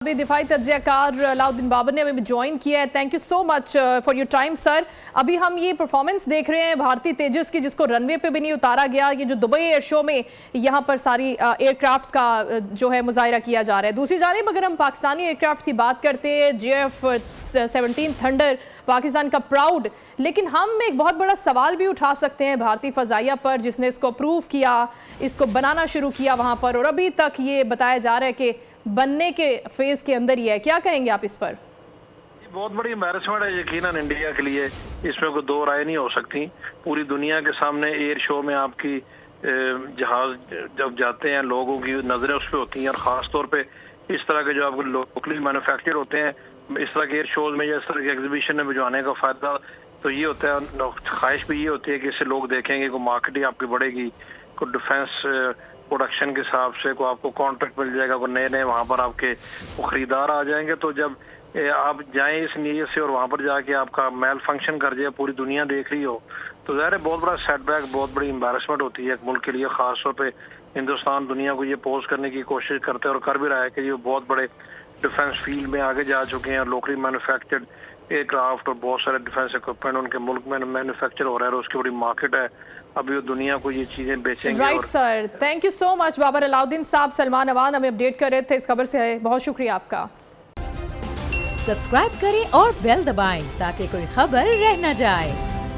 अभी दिफाई तज्ज़ियाकार अलाउद्दीन बाबर ने हमें ज्वाइन किया है। Thank you so much for your time sir. अभी हम ये परफॉर्मेंस देख रहे हैं भारतीय तेजस की, जिसको रनवे पे भी नहीं उतारा गया। ये जो दुबई एयर शो में यहाँ पर सारी एयरक्राफ्ट्स का जो है मुजाहिरा किया जा रहा है। दूसरी जानिब अगर हम पाकिस्तानी एयरक्राफ्ट की बात करते हैं, JF-17 थंडर पाकिस्तान का प्राउड, लेकिन हम एक बहुत बड़ा सवाल भी उठा सकते हैं भारतीय फ़ज़ाइया पर, जिसने इसको अप्रूव किया, इसको बनाना शुरू किया वहाँ पर, और अभी तक ये बताया जा रहा है कि बनने के फेज के अंदर ही है। क्या कहेंगे आप इस पर? बहुत बड़ी एम्बैरेसमेंट है यकीनन इंडिया के लिए, इसमें कोई दो राय नहीं हो सकती। पूरी दुनिया के सामने एयर शो में आपकी जहाज जब जाते हैं, लोगों की नजरें उस पर होती हैं, और ख़ास तौर पे इस तरह के जो आपको लोकली मैन्युफैक्चर होते हैं, इस तरह के एयर शोज में या इस तरह के एग्जीबिशन में भिजवाने का फ़ायदा तो ये होता है, ख्वाहिश भी ये होती है कि इससे लोग देखेंगे, को मार्केट ही आपकी बढ़ेगी, को डिफेंस प्रोडक्शन के हिसाब से को आपको कॉन्ट्रैक्ट मिल जाएगा, को नए नए वहाँ पर आपके खरीदार आ जाएंगे। तो जब आप जाएं इस नीयत से और वहाँ पर जाके आपका मेल फंक्शन कर जाए, पूरी दुनिया देख रही हो, तो ज़ाहिर है बहुत बड़ा सेटबैक, बहुत बड़ी एम्बैरेसमेंट होती है एक मुल्क के लिए। ख़ास तौर पे हिंदुस्तान दुनिया को ये पोज करने की कोशिश करते हैं और कर भी रहा है कि ये बहुत बड़े डिफेंस फील्ड में आगे जा चुके हैं। लोकली मैन्युफैक्चर्ड एयरक्राफ्ट और बहुत सारे डिफेंस इक्विपमेंट उनके मुल्क में मैन्युफैक्चर हो रहा है और उसकी बड़ी मार्केट है। अभी वो दुनिया को ये चीजें बेचेंगे। Right sir, thank you so much Babar Alauddin sahab. Salman Awan हमें अपडेट कर रहे थे इस खबर से, बहुत शुक्रिया आपका। सब्सक्राइब करें और बेल दबाएं ताकि कोई खबर रह न जाए।